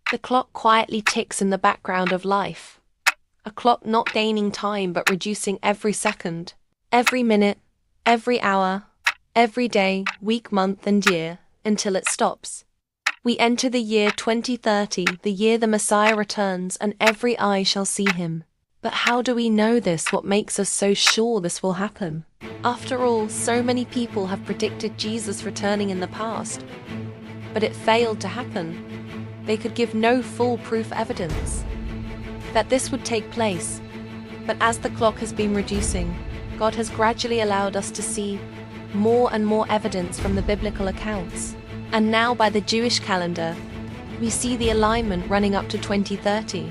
The clock quietly ticks in the background of life. A clock not gaining time but reducing every second, every minute, every hour, every day, week, month, and year, until it stops. We enter the year 2030, the year the Messiah returns, and every eye shall see him. But how do we know this? What makes us so sure this will happen? After all, so many people have predicted Jesus returning in the past, but it failed to happen. They could give no foolproof evidence that this would take place. But as the clock has been reducing, God has gradually allowed us to see more and more evidence from the biblical accounts. And now by the Jewish calendar, we see the alignment running up to 2030,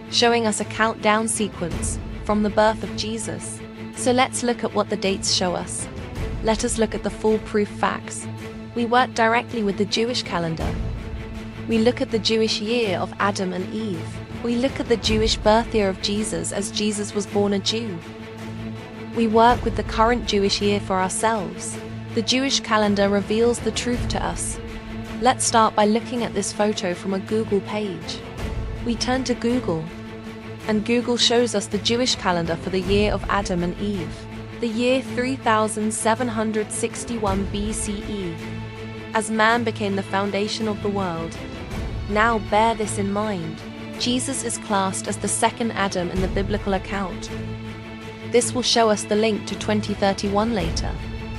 showing us a countdown sequence from the birth of Jesus. So let's look at what the dates show us. Let us look at the foolproof facts. We work directly with the Jewish calendar. We look at the Jewish year of Adam and Eve. We look at the Jewish birth year of Jesus, as Jesus was born a Jew. We work with the current Jewish year for ourselves. The Jewish calendar reveals the truth to us. Let's start by looking at this photo from a Google page. We turn to Google, and Google shows us the Jewish calendar for the year of Adam and Eve, the year 3761 BCE, as man became the foundation of the world. Now bear this in mind. Jesus is classed as the second Adam in the biblical account. This will show us the link to 2031 later.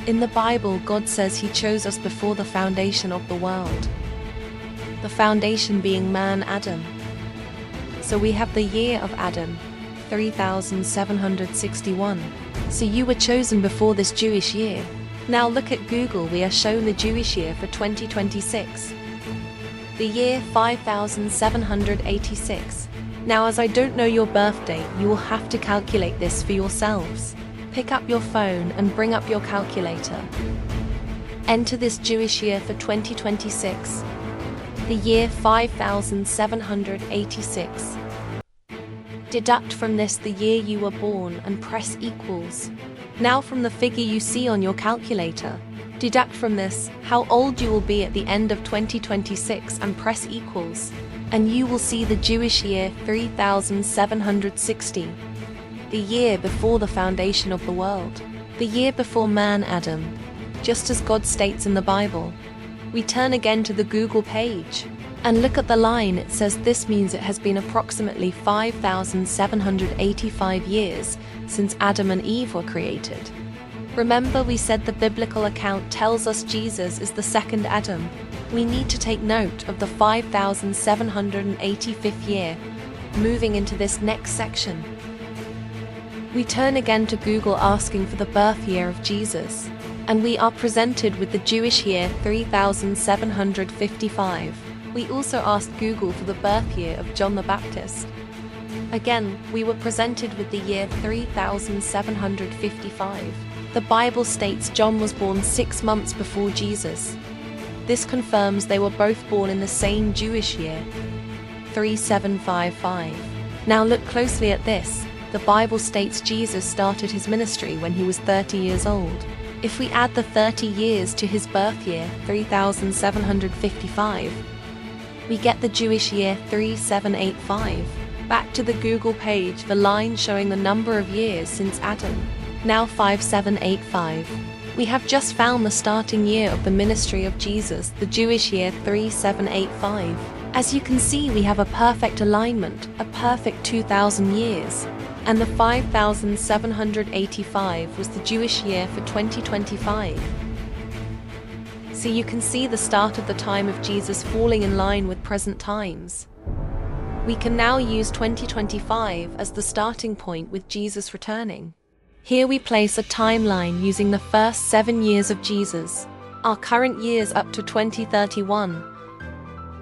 In the Bible, God says he chose us before the foundation of the world. The foundation being man, Adam. So we have the year of Adam, 3761. So you were chosen before this Jewish year. Now look at Google, we are shown the Jewish year for 2026. The year 5786. Now as I don't know your birth date, you will have to calculate this for yourselves. Pick up your phone and bring up your calculator. Enter this Jewish year for 2026. The year 5786. Deduct from this the year you were born and press equals. Now from the figure you see on your calculator, deduct from this how old you will be at the end of 2026 and press equals, and you will see the Jewish year 3760, the year before the foundation of the world, the year before man, Adam, just as God states in the Bible. We turn again to the Google page and look at the line. It says this means it has been approximately 5785 years since Adam and Eve were created. Remember, we said the biblical account tells us Jesus is the second Adam. We need to take note of the 5785th year, moving into this next section. We turn again to Google asking for the birth year of Jesus, and we are presented with the Jewish year 3755. We also asked Google for the birth year of John the Baptist. Again, we were presented with the year 3755. The Bible states John was born 6 months before Jesus. This confirms they were both born in the same Jewish year, 3755. Now look closely at this. The Bible states Jesus started his ministry when he was 30 years old. If we add the 30 years to his birth year, 3755, we get the Jewish year 3785. Back to the Google page, the line showing the number of years since Adam. Now 5785. We have just found the starting year of the ministry of Jesus, the Jewish year 3785. As you can see, we have a perfect alignment, a perfect 2000 years. And the 5785 was the Jewish year for 2025. So you can see the start of the time of Jesus falling in line with present times. We can now use 2025 as the starting point with Jesus returning. Here we place a timeline using the first 7 years of Jesus, our current years up to 2031,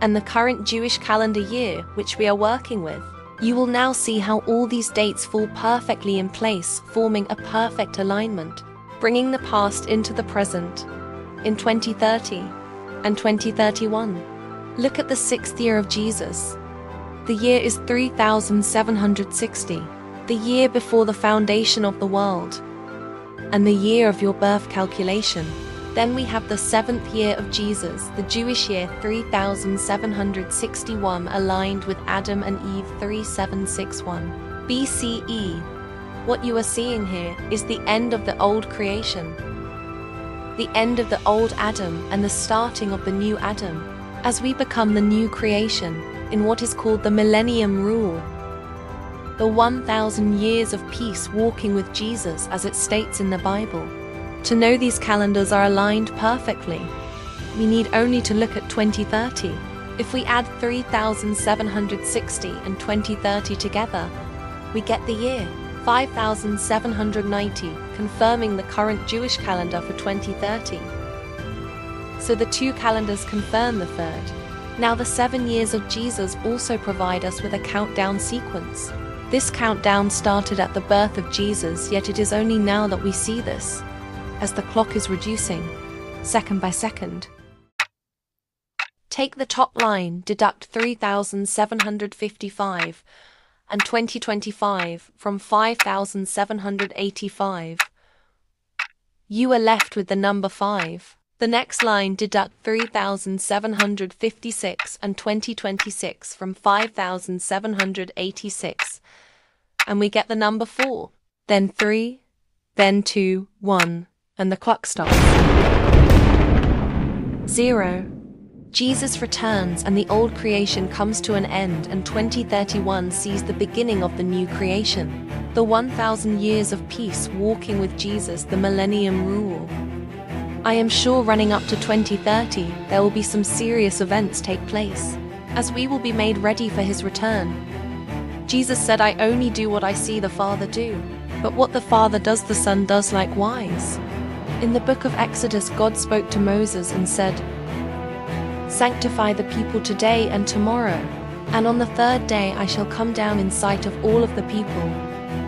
and the current Jewish calendar year which we are working with. You will now see how all these dates fall perfectly in place, forming a perfect alignment, bringing the past into the present, in 2030 and 2031. Look at the 6th year of Jesus. The year is 3760, the year before the foundation of the world, and the year of your birth calculation. Then we have the 7th year of Jesus, the Jewish year 3761, aligned with Adam and Eve 3761 BCE. What you are seeing here is the end of the old creation, the end of the old Adam and the starting of the new Adam, as we become the new creation in what is called the Millennium Rule. The 1,000 years of peace walking with Jesus, as it states in the Bible. To know these calendars are aligned perfectly, we need only to look at 2030. If we add 3,760 and 2030 together, we get the year 5,790, confirming the current Jewish calendar for 2030. So the two calendars confirm the third. Now the 7 years of Jesus also provide us with a countdown sequence. This countdown started at the birth of Jesus, yet it is only now that we see this, as the clock is reducing, second by second. Take the top line, deduct 3,755 and 2025 from 5,785. You are left with the number 5. The next line, deduct 3,756 and 2026 from 5,786, and we get the number 4. Then 3, then 2, 1, and the clock stops. 0. Jesus returns and the old creation comes to an end, and 2031 sees the beginning of the new creation. The 1,000 years of peace walking with Jesus, the Millennium Rule. I am sure running up to 2030, there will be some serious events take place, as we will be made ready for his return. Jesus said, "I only do what I see the Father do." But what the Father does, the Son does likewise. In the book of Exodus, God spoke to Moses and said, "Sanctify the people today and tomorrow, and on the 3rd day I shall come down in sight of all of the people."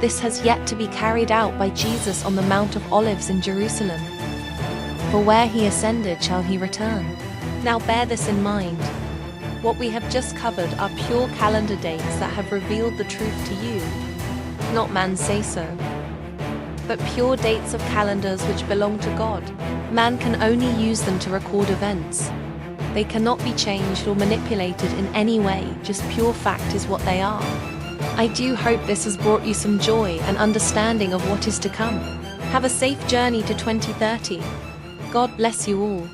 This has yet to be carried out by Jesus on the Mount of Olives in Jerusalem. For where he ascended shall he return. Now bear this in mind. What we have just covered are pure calendar dates that have revealed the truth to you. Not man say so, but pure dates of calendars which belong to God. Man can only use them to record events. They cannot be changed or manipulated in any way, just pure fact is what they are. I do hope this has brought you some joy and understanding of what is to come. Have a safe journey to 2030. God bless you all.